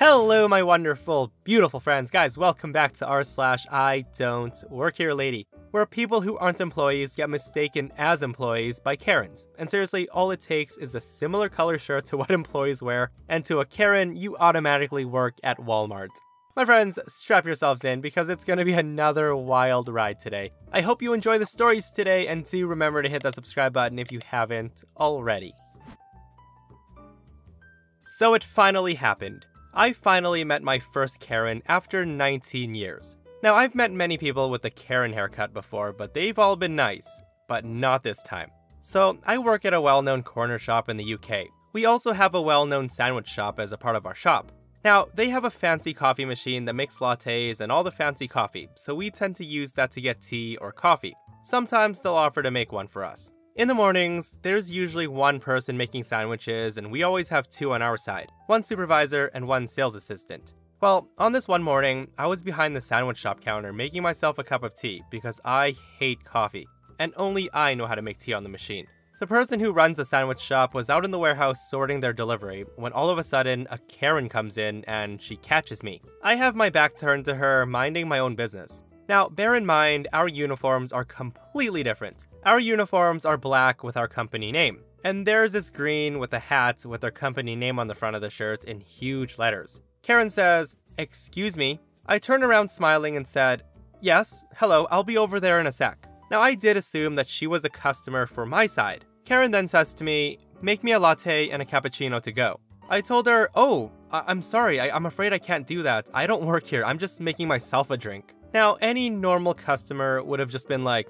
Hello, my wonderful, beautiful friends. Guys, welcome back to r/IDontWorkHereLady, where people who aren't employees get mistaken as employees by Karens. And seriously, all it takes is a similar color shirt to what employees wear, and to a Karen, you automatically work at Walmart. My friends, strap yourselves in because it's going to be another wild ride today. I hope you enjoy the stories today, and do remember to hit that subscribe button if you haven't already. So it finally happened. I finally met my first Karen after 19 years. Now, I've met many people with a Karen haircut before, but they've all been nice. But not this time. So, I work at a well-known corner shop in the UK. We also have a well-known sandwich shop as a part of our shop. Now, they have a fancy coffee machine that makes lattes and all the fancy coffee, so we tend to use that to get tea or coffee. Sometimes they'll offer to make one for us. In the mornings, there's usually one person making sandwiches, and we always have two on our side, one supervisor and one sales assistant. Well, on this one morning, I was behind the sandwich shop counter making myself a cup of tea because I hate coffee, and only I know how to make tea on the machine. The person who runs the sandwich shop was out in the warehouse sorting their delivery when all of a sudden a Karen comes in and she catches me. I have my back turned to her, minding my own business. Now, bear in mind, our uniforms are completely different. Our uniforms are black with our company name, and theirs is green with a hat with their company name on the front of the shirt in huge letters. Karen says, "Excuse me." I turned around smiling and said, "Yes, hello, I'll be over there in a sec." Now, I did assume that she was a customer for my side. Karen then says to me, "Make me a latte and a cappuccino to go." I told her, "Oh, I'm sorry, I'm afraid I can't do that. I don't work here, I'm just making myself a drink." Now, any normal customer would have just been like,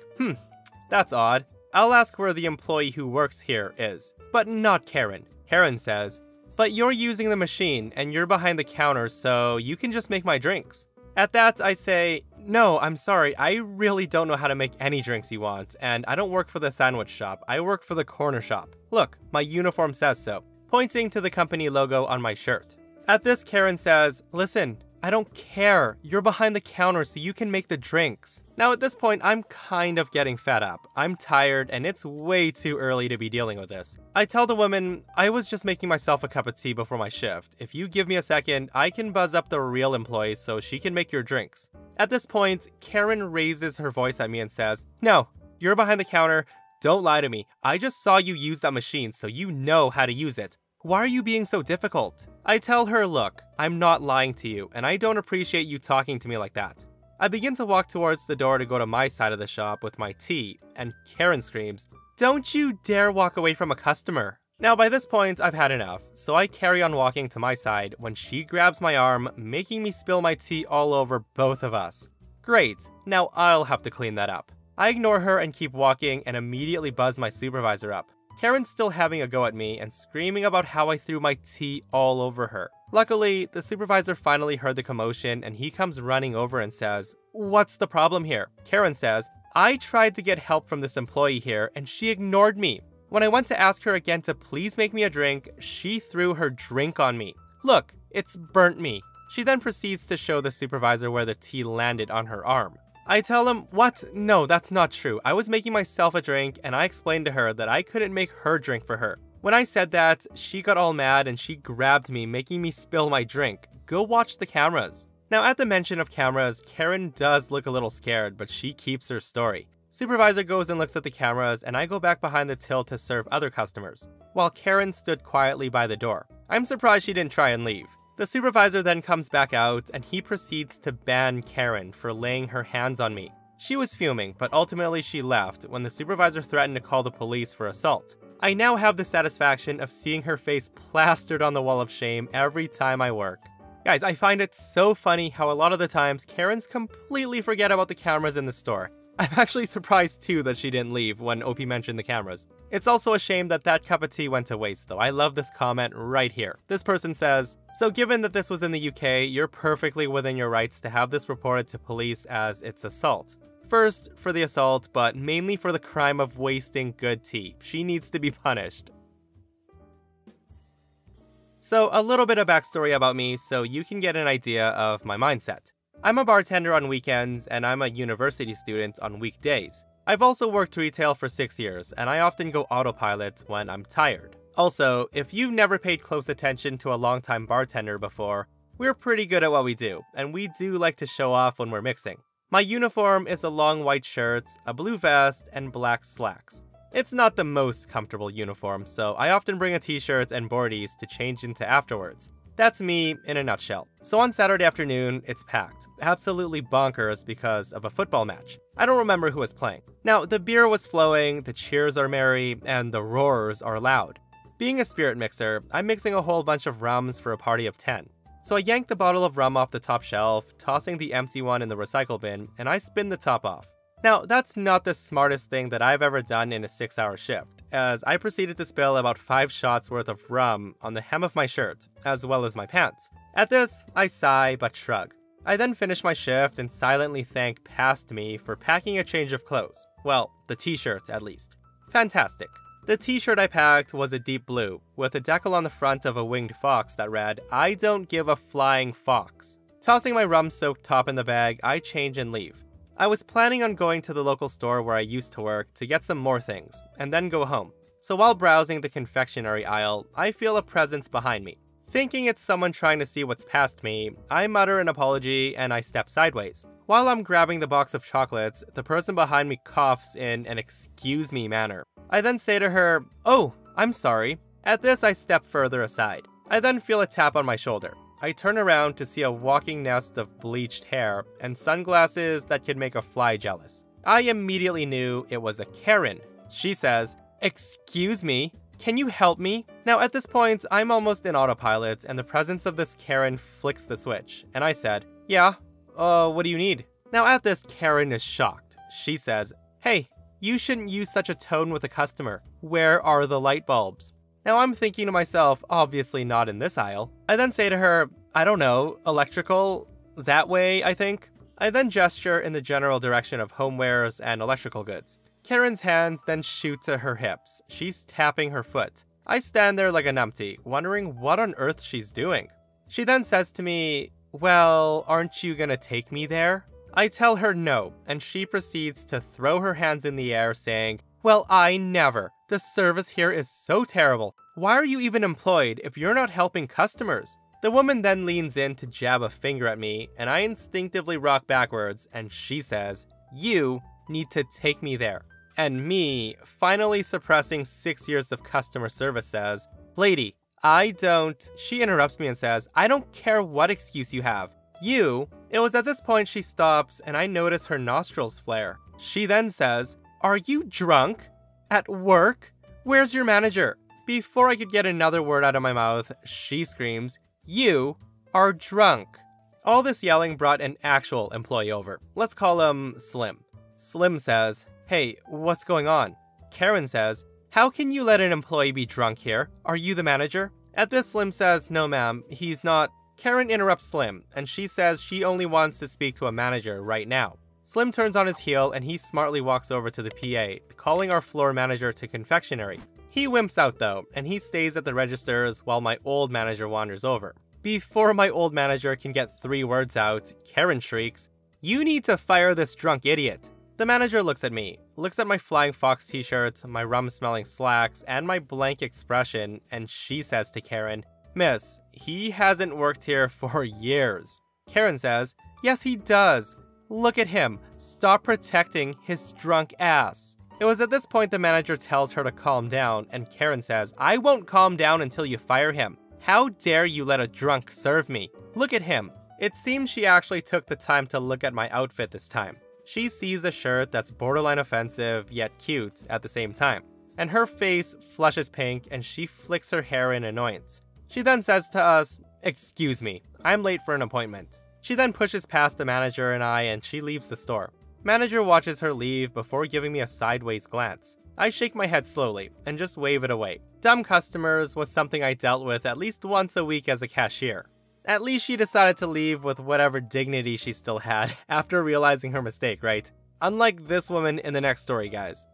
that's odd. I'll ask where the employee who works here is. But not Karen. Karen says, "But you're using the machine and you're behind the counter, so you can just make my drinks." At that, I say, "No, I'm sorry, I really don't know how to make any drinks you want, and I don't work for the sandwich shop, I work for the corner shop. Look, my uniform says so," pointing to the company logo on my shirt. At this, Karen says, "Listen, I don't care. You're behind the counter so you can make the drinks." Now at this point, I'm kind of getting fed up. I'm tired and it's way too early to be dealing with this. I tell the woman, "I was just making myself a cup of tea before my shift. If you give me a second, I can buzz up the real employee so she can make your drinks." At this point, Karen raises her voice at me and says, "No, you're behind the counter. Don't lie to me. I just saw you use that machine, so you know how to use it. Why are you being so difficult?" I tell her, "Look, I'm not lying to you, and I don't appreciate you talking to me like that." I begin to walk towards the door to go to my side of the shop with my tea, and Karen screams, "Don't you dare walk away from a customer." Now by this point, I've had enough, so I carry on walking to my side when she grabs my arm, making me spill my tea all over both of us. Great, now I'll have to clean that up. I ignore her and keep walking and immediately buzz my supervisor up. Karen's still having a go at me and screaming about how I threw my tea all over her. Luckily, the supervisor finally heard the commotion and he comes running over and says, "What's the problem here?" Karen says, "I tried to get help from this employee here and she ignored me. When I went to ask her again to please make me a drink, she threw her drink on me. Look, it's burnt me." She then proceeds to show the supervisor where the tea landed on her arm. I tell him, "What? No, that's not true. I was making myself a drink and I explained to her that I couldn't make her drink for her." When I said that, she got all mad and she grabbed me, making me spill my drink. Go watch the cameras. Now at the mention of cameras, Karen does look a little scared, but she keeps her story. Supervisor goes and looks at the cameras and I go back behind the till to serve other customers, while Karen stood quietly by the door. I'm surprised she didn't try and leave. The supervisor then comes back out and he proceeds to ban Karen for laying her hands on me. She was fuming, but ultimately she left when the supervisor threatened to call the police for assault. I now have the satisfaction of seeing her face plastered on the wall of shame every time I work. Guys, I find it so funny how a lot of the times Karens completely forget about the cameras in the store. I'm actually surprised too that she didn't leave when OP mentioned the cameras. It's also a shame that that cup of tea went to waste though. I love this comment right here. This person says, "So given that this was in the UK, you're perfectly within your rights to have this reported to police as it's assault. First, for the assault, but mainly for the crime of wasting good tea. She needs to be punished." So a little bit of backstory about me so you can get an idea of my mindset. I'm a bartender on weekends and I'm a university student on weekdays. I've also worked retail for 6 years and I often go autopilot when I'm tired. Also, if you've never paid close attention to a longtime bartender before, We're pretty good at what we do, and we do like to show off when we're mixing. My uniform is a long white shirt, a blue vest, and black slacks. It's not the most comfortable uniform, so I often bring a t-shirt and boardies to change into afterwards. That's me in a nutshell. So on Saturday afternoon, it's packed. Absolutely bonkers because of a football match. I don't remember who was playing. Now, the beer was flowing, the cheers are merry, and the roars are loud. Being a spirit mixer, I'm mixing a whole bunch of rums for a party of 10. So I yank the bottle of rum off the top shelf, tossing the empty one in the recycle bin, and I spin the top off. Now, that's not the smartest thing that I've ever done in a 6-hour shift, as I proceeded to spill about 5 shots worth of rum on the hem of my shirt, as well as my pants. At this, I sigh but shrug. I then finish my shift and silently thank past me for packing a change of clothes. Well, the t-shirt at least. Fantastic. The t-shirt I packed was a deep blue, with a decal on the front of a winged fox that read, "I don't give a flying fox." Tossing my rum-soaked top in the bag, I change and leave. I was planning on going to the local store where I used to work to get some more things, and then go home. So while browsing the confectionery aisle, I feel a presence behind me. Thinking it's someone trying to see what's past me, I mutter an apology and I step sideways. While I'm grabbing the box of chocolates, the person behind me coughs in an "excuse me" manner. I then say to her, "Oh, I'm sorry." At this, I step further aside. I then feel a tap on my shoulder. I turn around to see a walking nest of bleached hair and sunglasses that could make a fly jealous. I immediately knew it was a Karen. She says, "Excuse me, can you help me?" Now at this point, I'm almost in autopilot and the presence of this Karen flicks the switch, and I said, "Yeah, what do you need?" Now at this, Karen is shocked. She says, "Hey, you shouldn't use such a tone with a customer. Where are the light bulbs?" Now I'm thinking to myself, obviously not in this aisle. I then say to her, "I don't know, electrical? That way, I think." I then gesture in the general direction of homewares and electrical goods. Karen's hands then shoot to her hips. She's tapping her foot. I stand there like a numpty, wondering what on earth she's doing. She then says to me, "Well, aren't you gonna take me there?" I tell her no, and she proceeds to throw her hands in the air saying, "Well, I never. The service here is so terrible. Why are you even employed if you're not helping customers?" The woman then leans in to jab a finger at me, and I instinctively rock backwards, and she says, "You need to take me there." And me, finally suppressing 6 years of customer service, says, "Lady, I don't..." She interrupts me and says, "I don't care what excuse you have. You..." It was at this point she stops, and I notice her nostrils flare. She then says, "Are you drunk? At work? Where's your manager?" Before I could get another word out of my mouth, she screams, "You are drunk." All this yelling brought an actual employee over. Let's call him Slim. Slim says, "Hey, what's going on?" Karen says, "How can you let an employee be drunk here? Are you the manager?" At this, Slim says, "No ma'am, he's not." Karen interrupts Slim, and she says she only wants to speak to a manager right now. Slim turns on his heel and he smartly walks over to the PA, calling our floor manager to confectionery. He wimps out though, and he stays at the registers while my old manager wanders over. Before my old manager can get 3 words out, Karen shrieks, "You need to fire this drunk idiot." The manager looks at me, looks at my Flying Fox t-shirt, my rum-smelling slacks, and my blank expression, and she says to Karen, "Miss, he hasn't worked here for years." Karen says, "Yes, he does. Look at him. Stop protecting his drunk ass." It was at this point the manager tells her to calm down, and Karen says, "I won't calm down until you fire him. How dare you let a drunk serve me? Look at him." It seems she actually took the time to look at my outfit this time. She sees a shirt that's borderline offensive, yet cute at the same time. And her face flushes pink and she flicks her hair in annoyance. She then says to us, "Excuse me, I'm late for an appointment." She then pushes past the manager and I and she leaves the store. Manager watches her leave before giving me a sideways glance. I shake my head slowly and just wave it away. Dumb customers was something I dealt with at least once a week as a cashier. At least she decided to leave with whatever dignity she still had after realizing her mistake, right? Unlike this woman in the next story, guys.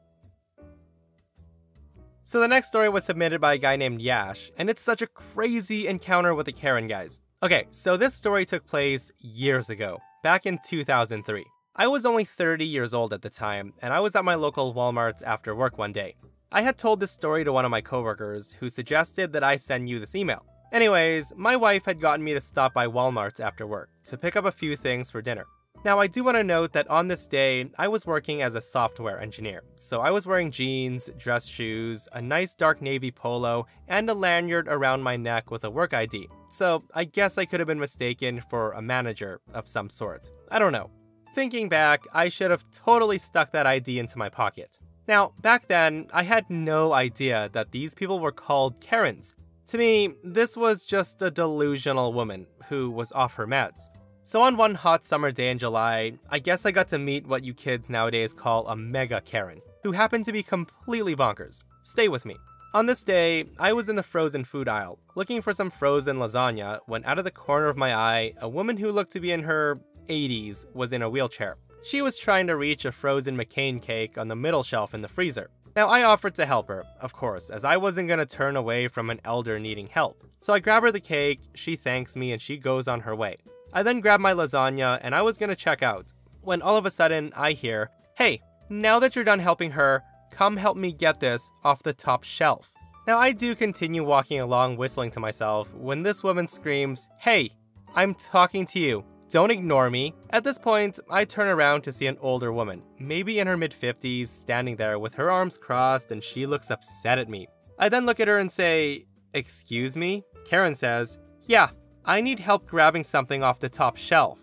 So the next story was submitted by a guy named Yash, and it's such a crazy encounter with a Karen, guys. Okay, so this story took place years ago, back in 2003. I was only 30 years old at the time, and I was at my local Walmart after work one day. I had told this story to one of my coworkers, who suggested that I send you this email. Anyways, my wife had gotten me to stop by Walmart after work to pick up a few things for dinner. Now, I do want to note that on this day, I was working as a software engineer, so I was wearing jeans, dress shoes, a nice dark navy polo, and a lanyard around my neck with a work ID. So I guess I could have been mistaken for a manager of some sort. I don't know. Thinking back, I should have totally stuck that ID into my pocket. Now, back then, I had no idea that these people were called Karens. To me, this was just a delusional woman who was off her meds. So on one hot summer day in July, I guess I got to meet what you kids nowadays call a mega Karen, who happened to be completely bonkers. Stay with me. On this day, I was in the frozen food aisle, looking for some frozen lasagna, when out of the corner of my eye, a woman who looked to be in her 80s was in a wheelchair. She was trying to reach a frozen McCain cake on the middle shelf in the freezer. Now, I offered to help her, of course, as I wasn't going to turn away from an elder needing help. So I grab her the cake, she thanks me, and she goes on her way. I then grab my lasagna and I was gonna check out, when all of a sudden I hear, "Hey, now that you're done helping her, come help me get this off the top shelf." Now I do continue walking along whistling to myself when this woman screams, "Hey, I'm talking to you, don't ignore me." At this point, I turn around to see an older woman, maybe in her mid-50s, standing there with her arms crossed and she looks upset at me. I then look at her and say, "Excuse me?" Karen says, "Yeah, I need help grabbing something off the top shelf."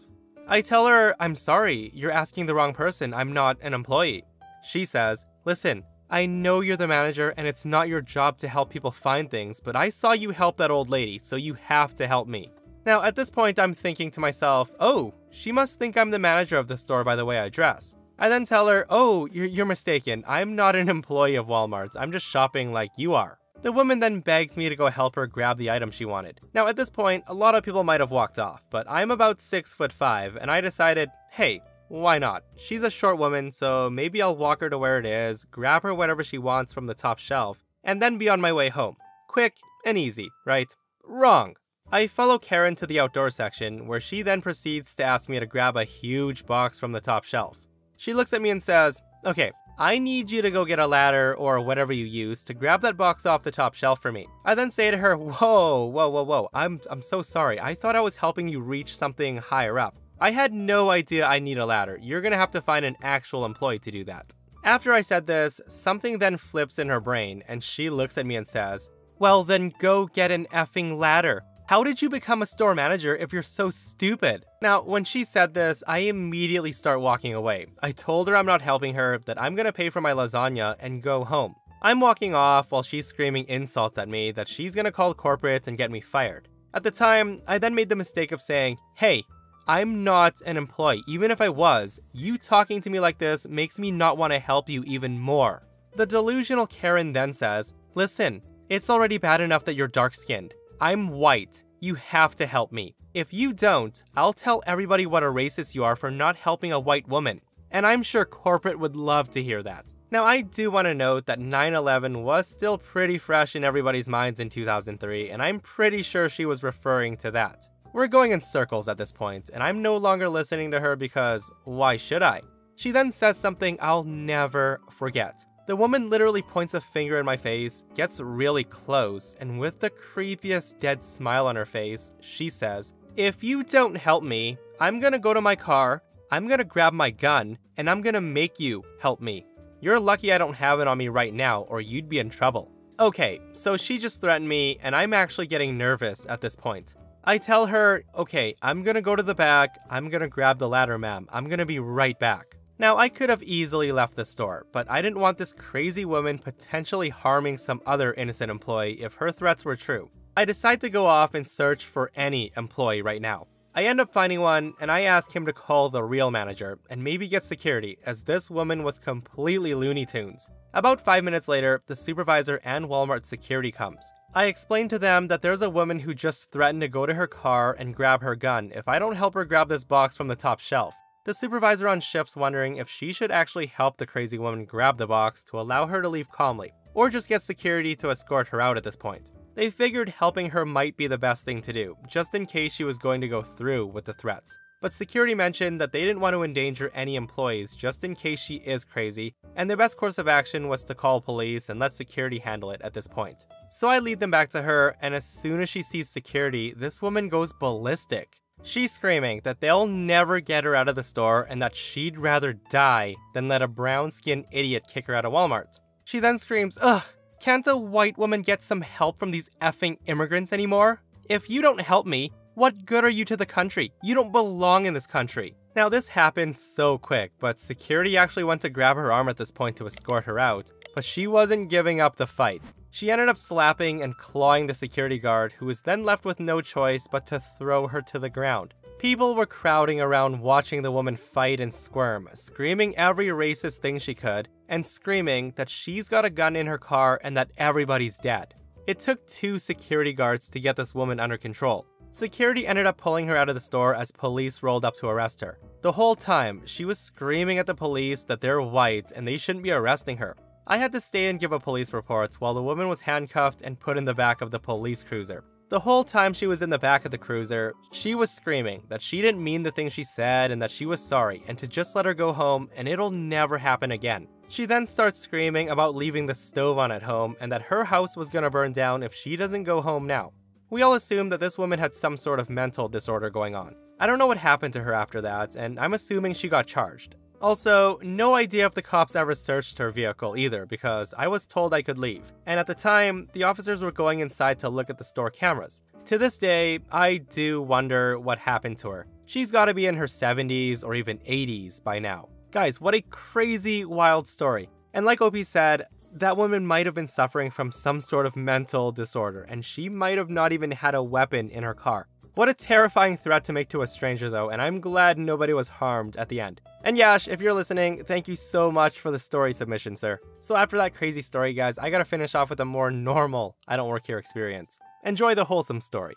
I tell her, "I'm sorry, you're asking the wrong person, I'm not an employee." She says, "Listen, I know you're the manager and it's not your job to help people find things, but I saw you help that old lady, so you have to help me." Now at this point I'm thinking to myself, oh, she must think I'm the manager of the store by the way I dress. I then tell her, "Oh, you're mistaken, I'm not an employee of Walmart, I'm just shopping like you are." The woman then begs me to go help her grab the item she wanted. Now at this point, a lot of people might have walked off, but I'm about 6'5", and I decided, hey, why not? She's a short woman, so maybe I'll walk her to where it is, grab her whatever she wants from the top shelf, and then be on my way home. Quick and easy, right? Wrong. I follow Karen to the outdoor section, where she then proceeds to ask me to grab a huge box from the top shelf. She looks at me and says, "Okay, I need you to go get a ladder or whatever you use to grab that box off the top shelf for me." I then say to her, whoa, I'm so sorry. I thought I was helping you reach something higher up. I had no idea I need a ladder. You're gonna have to find an actual employee to do that. After I said this, something then flips in her brain and she looks at me and says, "Well then go get an effing ladder. How did you become a store manager if you're so stupid?" Now, when she said this, I immediately start walking away. I told her I'm not helping her, that I'm gonna pay for my lasagna and go home. I'm walking off while she's screaming insults at me that she's gonna call corporate and get me fired. At the time, I then made the mistake of saying, "Hey, I'm not an employee. Even if I was, you talking to me like this makes me not want to help you even more." The delusional Karen then says, "Listen, it's already bad enough that you're dark-skinned. I'm white. You have to help me. If you don't, I'll tell everybody what a racist you are for not helping a white woman." And I'm sure corporate would love to hear that. Now, I do want to note that 9/11 was still pretty fresh in everybody's minds in 2003, and I'm pretty sure she was referring to that. We're going in circles at this point, and I'm no longer listening to her because why should I? She then says something I'll never forget. The woman literally points a finger in my face, gets really close, and with the creepiest dead smile on her face, she says, "If you don't help me, I'm gonna go to my car, I'm gonna grab my gun, and I'm gonna make you help me. You're lucky I don't have it on me right now, or you'd be in trouble." Okay, so she just threatened me, and I'm actually getting nervous at this point. I tell her, "Okay, I'm gonna go to the back, I'm gonna grab the ladder, ma'am, I'm gonna be right back." Now, I could have easily left the store, but I didn't want this crazy woman potentially harming some other innocent employee if her threats were true. I decide to go off and search for any employee right now. I end up finding one, and I ask him to call the real manager and maybe get security, as this woman was completely Looney Tunes. About 5 minutes later, the supervisor and Walmart security comes. I explain to them that there's a woman who just threatened to go to her car and grab her gun if I don't help her grab this box from the top shelf. The supervisor on shift's wondering if she should actually help the crazy woman grab the box to allow her to leave calmly, or just get security to escort her out at this point. They figured helping her might be the best thing to do, just in case she was going to go through with the threats. But security mentioned that they didn't want to endanger any employees just in case she is crazy, and their best course of action was to call police and let security handle it at this point. So I lead them back to her, and as soon as she sees security, this woman goes ballistic. She's screaming that they'll never get her out of the store and that she'd rather die than let a brown-skinned idiot kick her out of Walmart. She then screams, "Ugh, can't a white woman get some help from these effing immigrants anymore? If you don't help me, what good are you to the country? You don't belong in this country." Now this happened so quick, but security actually went to grab her arm at this point to escort her out, but she wasn't giving up the fight. She ended up slapping and clawing the security guard, who was then left with no choice but to throw her to the ground. People were crowding around watching the woman fight and squirm, screaming every racist thing she could, and screaming that she's got a gun in her car and that everybody's dead. It took 2 security guards to get this woman under control. Security ended up pulling her out of the store as police rolled up to arrest her. The whole time, she was screaming at the police that they're white and they shouldn't be arresting her. I had to stay and give a police report while the woman was handcuffed and put in the back of the police cruiser. The whole time she was in the back of the cruiser, she was screaming that she didn't mean the thing she said and that she was sorry and to just let her go home and it'll never happen again. She then starts screaming about leaving the stove on at home and that her house was gonna burn down if she doesn't go home now. We all assumed that this woman had some sort of mental disorder going on. I don't know what happened to her after that, and I'm assuming she got charged. Also, no idea if the cops ever searched her vehicle either, because I was told I could leave. And at the time, the officers were going inside to look at the store cameras. To this day, I do wonder what happened to her. She's gotta be in her 70s or even 80s by now. Guys, what a crazy, wild story. And like OP said, that woman might have been suffering from some sort of mental disorder, and she might have not even had a weapon in her car. What a terrifying threat to make to a stranger though, and I'm glad nobody was harmed at the end. And Yash, if you're listening, thank you so much for the story submission, sir. So after that crazy story, guys, I gotta finish off with a more normal I Don't Work Here experience. Enjoy the wholesome story.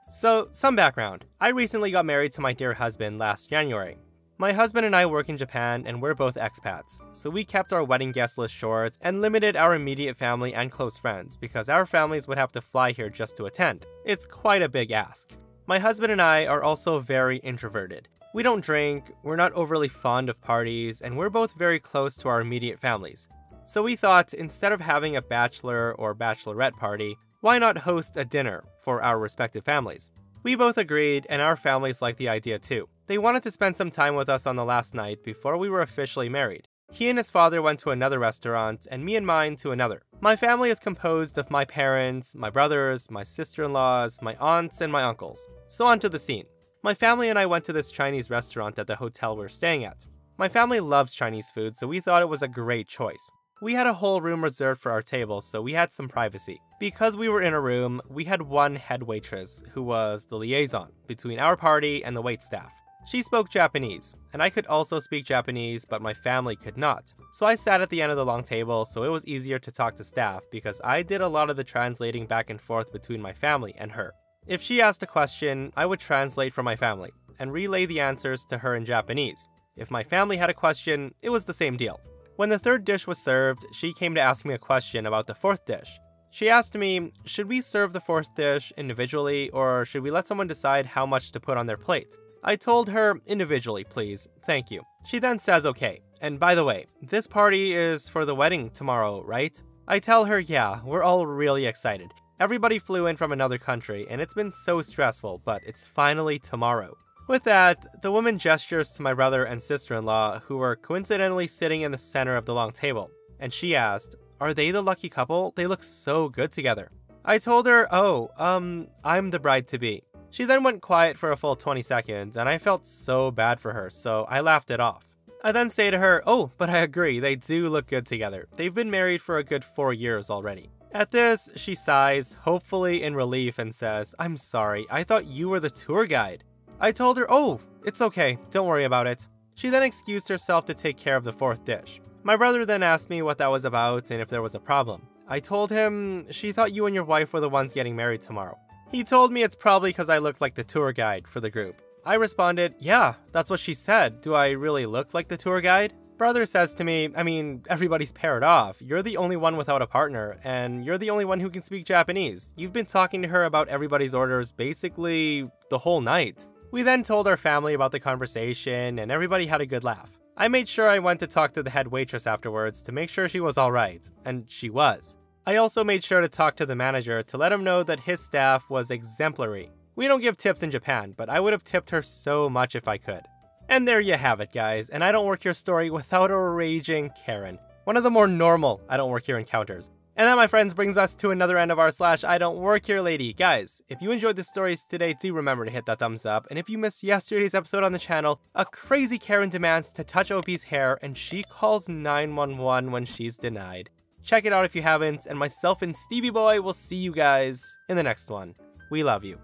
So, some background. I recently got married to my dear husband last January. My husband and I work in Japan and we're both expats, so we kept our wedding guest list short and limited our immediate family and close friends because our families would have to fly here just to attend. It's quite a big ask. My husband and I are also very introverted. We don't drink, we're not overly fond of parties, and we're both very close to our immediate families. So we thought instead of having a bachelor or bachelorette party, why not host a dinner for our respective families? We both agreed and our families liked the idea too. They wanted to spend some time with us on the last night before we were officially married. He and his father went to another restaurant, and me and mine to another. My family is composed of my parents, my brothers, my sister-in-laws, my aunts, and my uncles. So on to the scene. My family and I went to this Chinese restaurant at the hotel we're staying at. My family loves Chinese food, so we thought it was a great choice. We had a whole room reserved for our table, so we had some privacy. Because we were in a room, we had one head waitress, who was the liaison between our party and the waitstaff. She spoke Japanese, and I could also speak Japanese, but my family could not. So I sat at the end of the long table, so it was easier to talk to staff because I did a lot of the translating back and forth between my family and her. If she asked a question, I would translate for my family and relay the answers to her in Japanese. If my family had a question, it was the same deal. When the third dish was served, she came to ask me a question about the fourth dish. She asked me, should we serve the fourth dish individually, or should we let someone decide how much to put on their plate? I told her, individually, please, thank you. She then says okay. And by the way, this party is for the wedding tomorrow, right? I tell her, yeah, we're all really excited. Everybody flew in from another country, and it's been so stressful, but it's finally tomorrow. With that, the woman gestures to my brother and sister-in-law, who were coincidentally sitting in the center of the long table. And she asked, are they the lucky couple? They look so good together. I told her, oh, I'm the bride-to-be. She then went quiet for a full 20 seconds, and I felt so bad for her, so I laughed it off. I then say to her, oh, but I agree, they do look good together. They've been married for a good 4 years already. At this, she sighs, hopefully in relief, and says, I'm sorry, I thought you were the tour guide. I told her, oh, it's okay, don't worry about it. She then excused herself to take care of the fourth dish. My brother then asked me what that was about and if there was a problem. I told him, she thought you and your wife were the ones getting married tomorrow. He told me it's probably because I looked like the tour guide for the group. I responded, yeah, that's what she said. Do I really look like the tour guide? Brother says to me, I mean, everybody's paired off. You're the only one without a partner, and you're the only one who can speak Japanese. You've been talking to her about everybody's orders basically the whole night. We then told our family about the conversation, and everybody had a good laugh. I made sure I went to talk to the head waitress afterwards to make sure she was alright, and she was. I also made sure to talk to the manager to let him know that his staff was exemplary. We don't give tips in Japan, but I would have tipped her so much if I could. And there you have it, guys, and I don't work here story without a raging Karen. One of the more normal I don't work here encounters. And that, my friends, brings us to another end of our /IDontWorkHereLady. Guys, if you enjoyed the stories today, do remember to hit that thumbs up. And if you missed yesterday's episode on the channel, a crazy Karen demands to touch OP's hair and she calls 911 when she's denied. Check it out if you haven't, and myself and Stevie Boy will see you guys in the next one. We love you.